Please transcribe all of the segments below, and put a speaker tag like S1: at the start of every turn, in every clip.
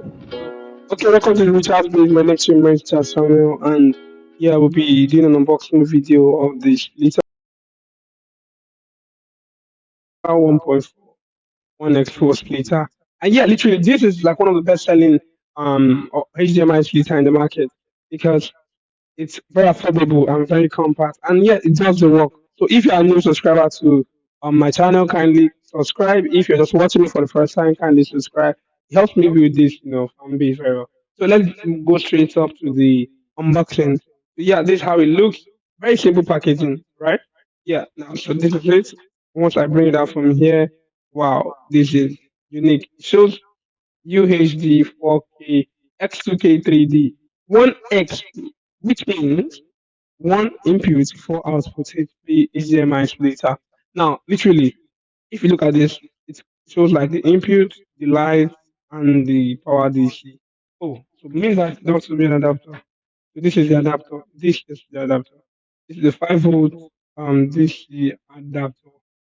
S1: Okay, welcome to the Recharge Base. My name is Richard Samuel, and yeah, we'll be doing an unboxing video of this Lita 1.4 1x4 splitter. And yeah, literally, this is like one of the best selling HDMI splitter in the market because it's very affordable and very compact, and yet it does the work. So if you are a new subscriber to my channel, kindly subscribe. If you're just watching me for the first time, kindly subscribe. It helps me build this, fan base very well. So let's go straight up to the unboxing. Yeah, this is how it looks. Very simple packaging, right? Yeah. Now, so this is it. Once I bring it out from here, wow, this is unique. It shows UHD 4K X2K 3D 1X, which means one input, four output HDMI splitter. Now, literally, if you look at this, it shows like the input, the light, and the power DC. Oh, so it means that there also be an adapter. So this is the adapter. This is the adapter. This is the 5 volt DC adapter.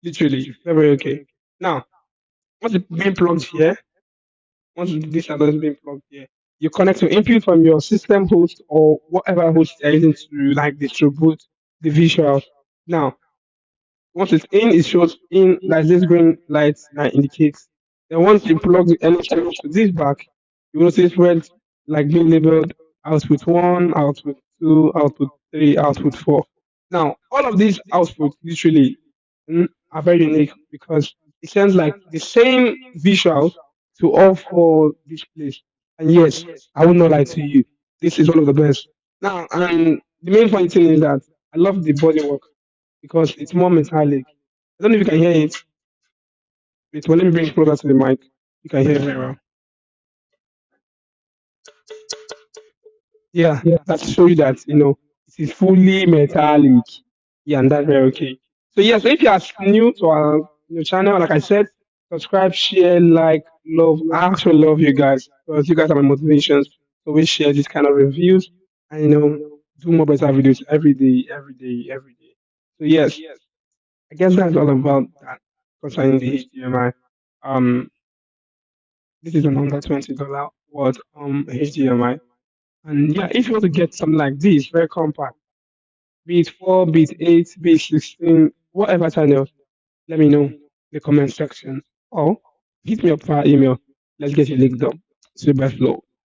S1: Literally, very very okay. Now, once the main plugged here, once this adapter has been plugged here, you connect your input from your system host or whatever host you're using to like distribute the visuals. Now, once it's in, it shows in like this green light that indicates. Then once you plug the electronic to this back, you will notice where it's like being labeled output one, output two, output three, output four. Now, all of these outputs literally are very unique because it sends like the same visuals to all four displays. And yes, I will not lie to you, this is one of the best. Now, and the main point thing is that I love the bodywork because it's more metallic. I don't know if you can hear it. Wait, well, let me bring it closer to the mic. You can hear it very well. Yeah, that shows you that, it is fully metallic. Yeah, and that's very okay. So, yeah, so if you are new to our channel, like I said, subscribe, share, like, love. I actually love you guys because you guys are my motivations. So, we share this kind of reviews and, do more better videos every day, every day, every day. So, yes, I guess that's all about that concerning the HDMI. Um, this is an under $20 worth HDMI. And yeah, if you want to get something like this, very compact, be it 4, be it 8, be it 16, whatever channel, let me know in the comment section. Or hit me up via email. Let's get it linked up. See you best flow.